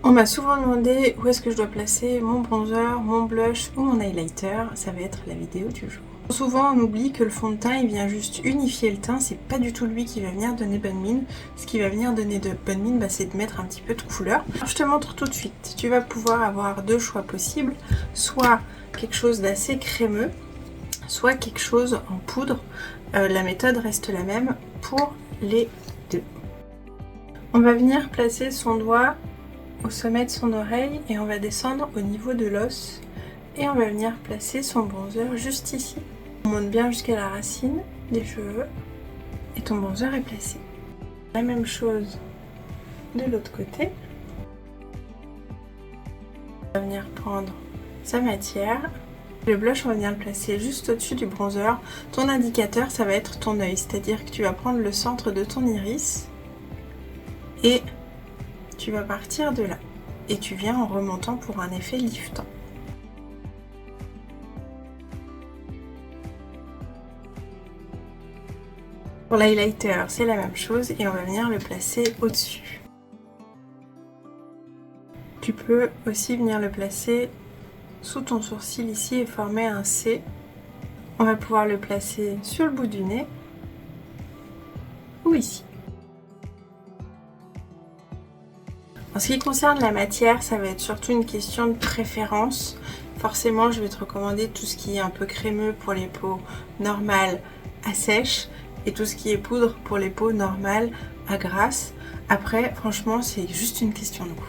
On m'a souvent demandé où est-ce que je dois placer mon bronzer, mon blush ou mon highlighter. Ça va être la vidéo du jour. Souvent on oublie que le fond de teint il vient juste unifier le teint, c'est pas du tout lui qui va venir donner bonne mine. Ce qui va venir donner de bonne mine, c'est de mettre un petit peu de couleur. Alors, je te montre tout de suite. Tu vas pouvoir avoir deux choix possibles, soit quelque chose d'assez crémeux, soit quelque chose en poudre. La méthode reste la même pour les deux. On va venir placer son doigt au sommet de son oreille et on va descendre au niveau de l'os et on va venir placer son bronzer juste ici. On monte bien jusqu'à la racine des cheveux et ton bronzer est placé. La même chose de l'autre côté. On va venir prendre sa matière. Le blush, on va venir le placer juste au-dessus du bronzer. Ton indicateur, ça va être ton œil, c'est-à-dire que tu vas prendre le centre de ton iris et tu vas partir de là. Et tu viens en remontant pour un effet liftant. Pour l'highlighter, c'est la même chose et on va venir le placer au-dessus. Tu peux aussi venir le placer sous ton sourcil ici et former un C. On va pouvoir le placer sur le bout du nez ou ici. En ce qui concerne la matière, ça va être surtout une question de préférence. Forcément, je vais te recommander tout ce qui est un peu crémeux pour les peaux normales à sèche et tout ce qui est poudre pour les peaux normales à grasse. Après, franchement, c'est juste une question de goût.